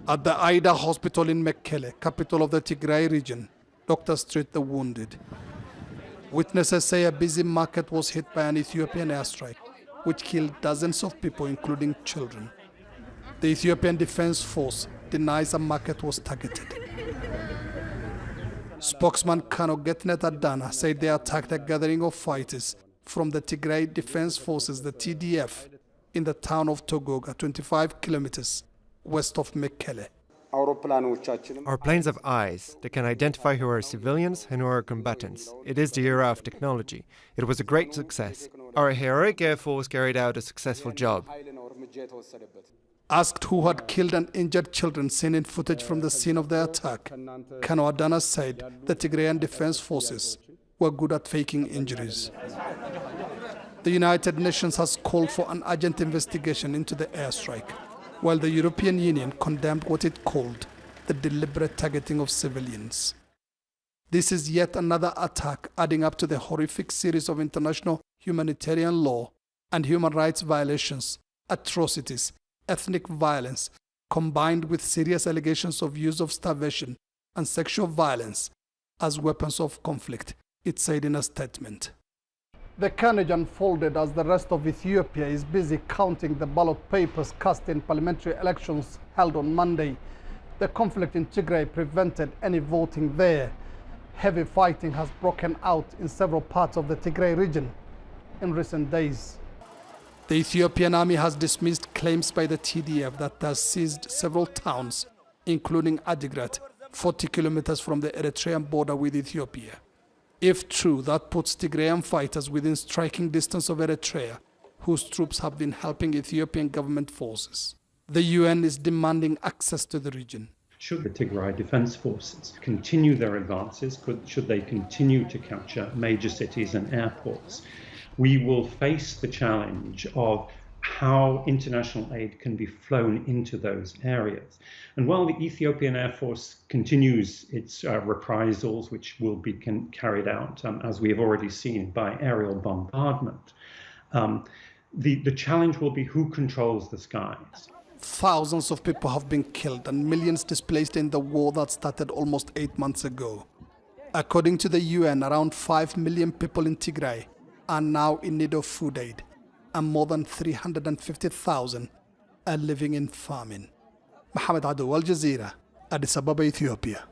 At the Aida hospital in Mekelle, capital of the Tigray region, doctors treat the wounded. Witnesses say a busy market was hit by an Ethiopian airstrike, which killed dozens of people, including children. The Ethiopian Defense Force denies a market was targeted. Spokesman Kano Getnet Adana said they attacked a gathering of fighters from the Tigray Defense Forces, the TDF, in the town of Togoga, 25 kilometers west of Mekelle. Our planes have eyes. They can identify who are civilians and who are combatants. It is the era of technology. It was a great success. Our heroic Air Force carried out a successful job. Asked who had killed and injured children seen in footage from the scene of the attack, Kano Adana said the Tigrayan Defense Forces were good at faking injuries. The United Nations has called for an urgent investigation into the airstrike, while the European Union condemned what it called the deliberate targeting of civilians. This is yet another attack adding up to the horrific series of international humanitarian law and human rights violations, atrocities, ethnic violence, combined with serious allegations of use of starvation and sexual violence as weapons of conflict, it said in a statement. The carnage unfolded as the rest of Ethiopia is busy counting the ballot papers cast in parliamentary elections held on Monday. The conflict in Tigray prevented any voting there. Heavy fighting has broken out in several parts of the Tigray region in recent days. The Ethiopian army has dismissed claims by the TDF that has seized several towns, including Adigrat, 40 kilometers from the Eritrean border with Ethiopia. If true, that puts Tigrayan fighters within striking distance of Eritrea, whose troops have been helping Ethiopian government forces. The UN is demanding access to the region. Should the Tigray Defense Forces continue their advances, should they continue to capture major cities and airports, we will face the challenge of how international aid can be flown into those areas. And while the Ethiopian Air Force continues its reprisals, which will be carried out, as we have already seen, by aerial bombardment, the challenge will be who controls the skies. Thousands of people have been killed and millions displaced in the war that started almost 8 months ago. According to the UN, around 5 million people in Tigray are now in need of food aid, and more than 350,000 are living in famine. Mohammed, Adow, Jazeera, Addis Ababa, Ethiopia.